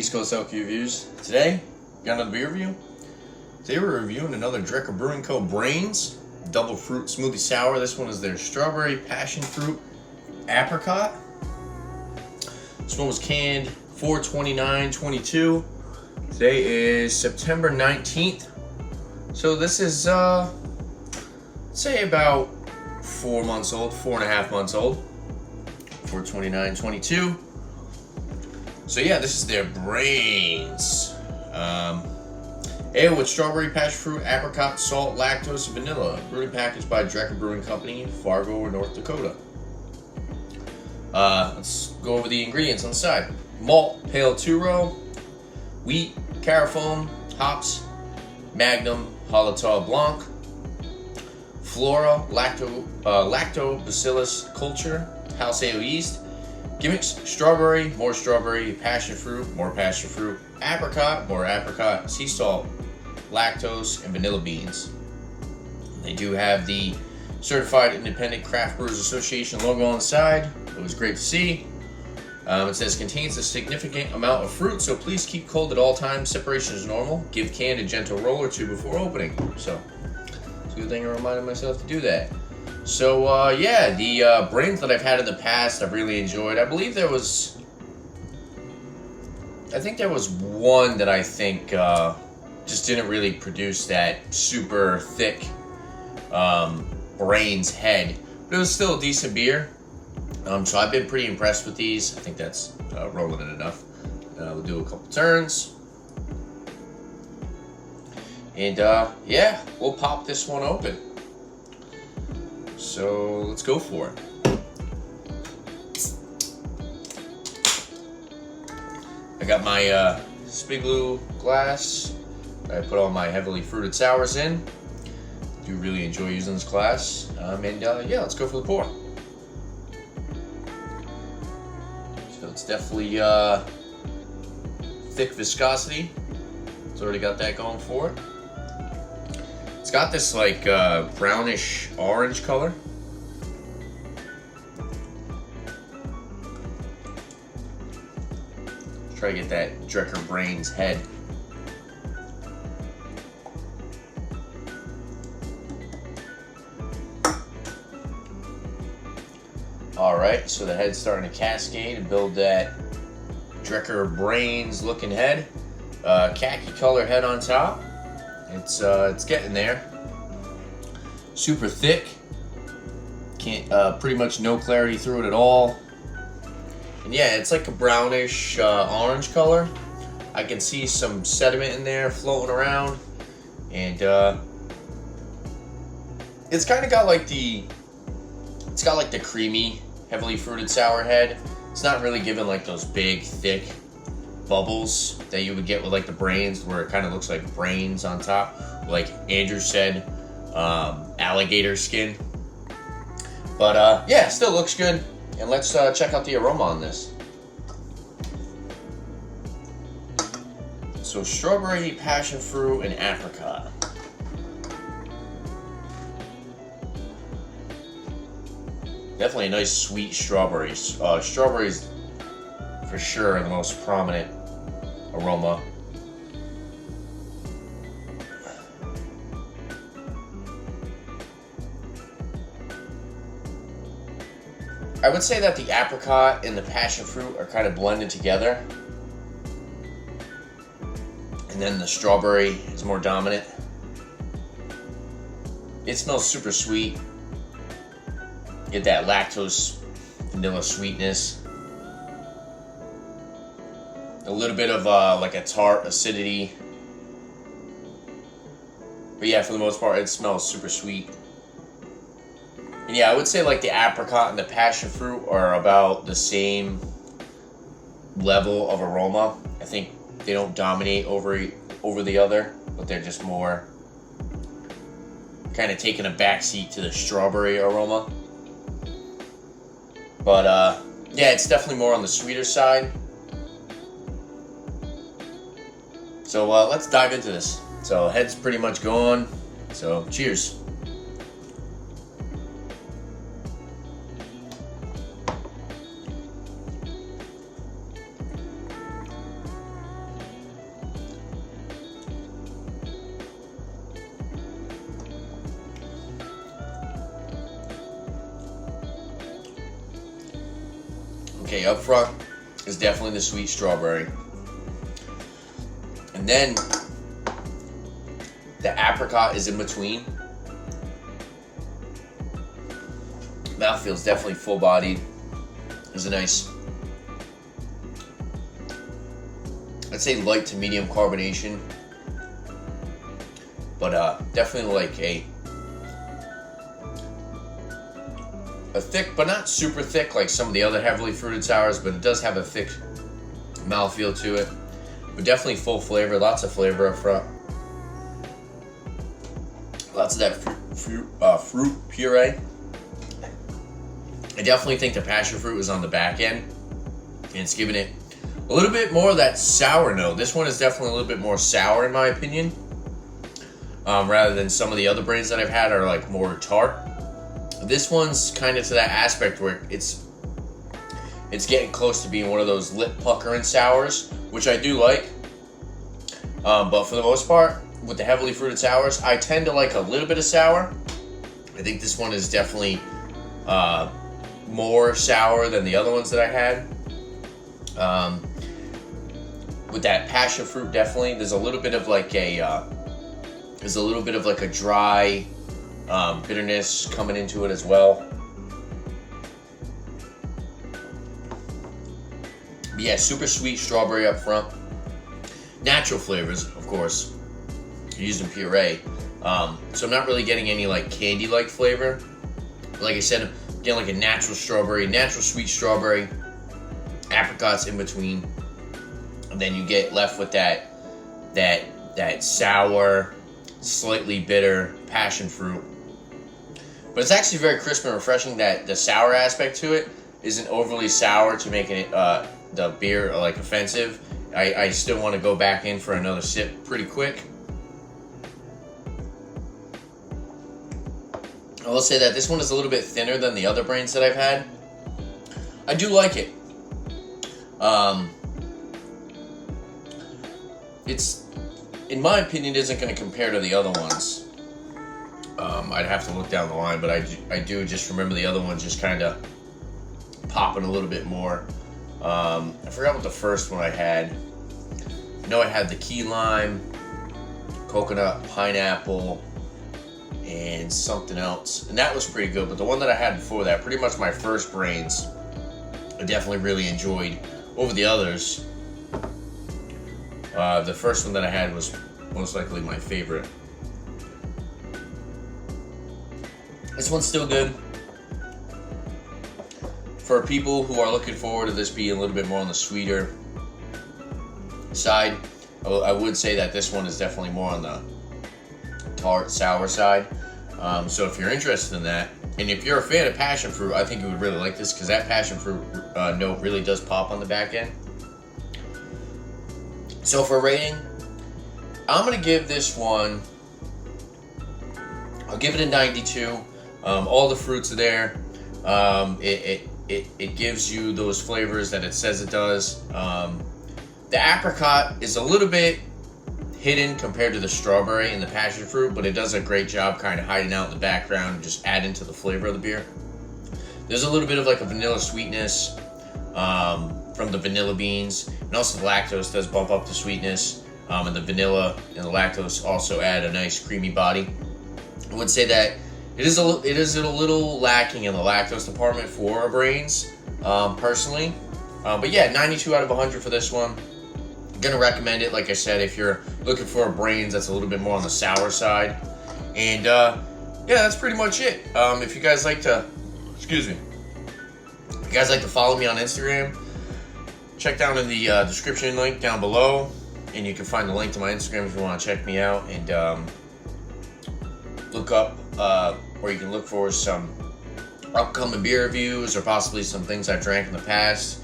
East Coast LQ Reviews. Today, got another beer review. Today we're reviewing another Drekker Brewing Co. Brains Double Fruit Smoothie Sour. This one is their Strawberry Passionfruit Apricot. This one was canned 4/29/22. Today is September 19th. So this is, say about 4 months old, 4.5 months old. 4/29/22. So yeah, this is their Brains. Ale with strawberry, passion fruit, apricot, salt, lactose, and vanilla. Brewed and packaged by Drekker Brewing Company, Fargo, North Dakota. Let's go over the ingredients on the side. Malt, pale two-row, wheat, carafoam, hops, Magnum, Hallertau Blanc, Flora, lactobacillus culture, house ale yeast. Gimmicks: strawberry, more strawberry, passion fruit, more passion fruit, apricot, more apricot, sea salt, lactose, and vanilla beans. They do have the Certified Independent Craft Brewers Association logo on the side. It was great to see. It says contains a significant amount of fruit, so please keep cold at all times. Separation is normal. Give can a gentle roll or two before opening. So it's a good thing I reminded myself to do that. So yeah, the Brains that I've had in the past I've really enjoyed. I believe there was one that I think just didn't really produce that super thick Brains head, but it was still a decent beer. So I've been pretty impressed with these. I think that's rolling it enough. We'll do a couple turns, and yeah, we'll pop this one open. So let's go for it. I got my Spigloo glass. I put all my heavily fruited sours in. Do really enjoy using this glass. And yeah, let's go for the pour. So it's definitely thick viscosity. It's already got that going for it. It's got this like brownish orange color. Let's try to get that Drekker Brains head. Alright, so the head's starting to cascade and build that Drekker Brains looking head. Khaki color head on top. It's getting there. Super thick. Can't pretty much no clarity through it at all. And yeah, it's like a brownish orange color. I can see some sediment in there floating around, and it's kind of got like the creamy, heavily fruited sour head. It's not really giving like those big, thick bubbles that you would get with like the Brains, where it kind of looks like brains on top, like Andrew said, alligator skin. But yeah, still looks good. And let's check out the aroma on this. So strawberry, passion fruit, and apricot. Definitely a nice sweet strawberries. Strawberries for sure are the most prominent aroma. I would say that the apricot and the passion fruit are kind of blended together, and then the strawberry is more dominant. It smells super sweet. Get that lactose vanilla sweetness. A little bit of like a tart acidity. But yeah, for the most part, it smells super sweet. And yeah, I would say like the apricot and the passion fruit are about the same level of aroma. I think they don't dominate over the other, but they're just more kind of taking a backseat to the strawberry aroma. But yeah, it's definitely more on the sweeter side. So let's dive into this. So head's pretty much gone. So cheers. Okay, up front is definitely the sweet strawberry. And then the apricot is in between. Mouthfeel's definitely full-bodied. There's a nice, I'd say light to medium carbonation. But definitely like a thick, but not super thick like some of the other heavily fruited sours, but it does have a thick mouthfeel to it. But definitely full flavor, lots of flavor up front. Lots of that fruit puree. I definitely think the passion fruit was on the back end, and it's giving it a little bit more of that sour note. This one is definitely a little bit more sour in my opinion, rather than some of the other brands that I've had are like more tart. This one's kind of to that aspect where it's getting close to being one of those lip puckering sours, which I do like. But for the most part, with the heavily fruited sours, I tend to like a little bit of sour. I think this one is definitely more sour than the other ones that I had. With that passion fruit, definitely there's a little bit of like a dry bitterness coming into it as well. But yeah, super sweet strawberry up front. Natural flavors, of course. You're using puree, so I'm not really getting any like candy-like flavor. Like I said, I'm getting like a natural strawberry, natural sweet strawberry, apricots in between, and then you get left with that sour, slightly bitter passion fruit. But it's actually very crisp and refreshing that the sour aspect to it isn't overly sour to making it the beer like offensive. I still want to go back in for another sip pretty quick. I will say that this one is a little bit thinner than the other brands that I've had. I do like it. It's, in my opinion, isn't going to compare to the other ones. I'd have to look down the line, but I do just remember the other ones just kind of popping a little bit more. I forgot what the first one I had. I know I had the key lime, coconut, pineapple, and something else, and that was pretty good. But the one that I had before that, pretty much my first brains, I definitely really enjoyed over the others. The first one that I had was most likely my favorite. This one's still good. For people who are looking forward to this being a little bit more on the sweeter side, I would say that this one is definitely more on the tart, sour side. So if you're interested in that, and if you're a fan of passion fruit, I think you would really like this, because that passion fruit note really does pop on the back end. So for rating, I'm going to give this one, I'll give it a 92. All the fruits are there. It gives you those flavors that it says it does. The apricot is a little bit hidden compared to the strawberry and the passion fruit, but it does a great job kind of hiding out in the background and just adding to the flavor of the beer. There's a little bit of like a vanilla sweetness from the vanilla beans, and also the lactose does bump up the sweetness, and the vanilla and the lactose also add a nice creamy body. I would say that it is a little lacking in the lactose department for our brains, personally. But yeah, 92 out of 100 for this one. Gonna recommend it, like I said, if you're looking for a brains that's a little bit more on the sour side. And yeah, that's pretty much it. If you guys like to, if you guys like to follow me on Instagram, check down in the description link down below, and you can find the link to my Instagram if you want to check me out, and look up, or you can look for some upcoming beer reviews or possibly some things I've drank in the past.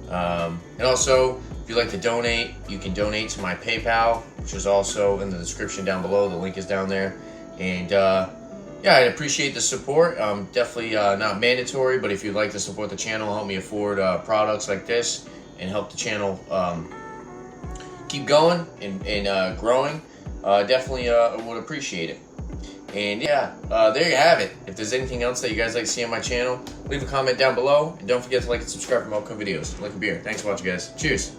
And also, if you'd like to donate, you can donate to my PayPal, which is also in the description down below. The link is down there. And yeah, I appreciate the support. Definitely not mandatory, but if you'd like to support the channel, help me afford products like this, and help the channel keep going and growing, definitely would appreciate it. And yeah, there you have it. If there's anything else that you guys like to see on my channel, leave a comment down below. And don't forget to like and subscribe for more videos. Like a beer. Thanks for watching, guys. Cheers.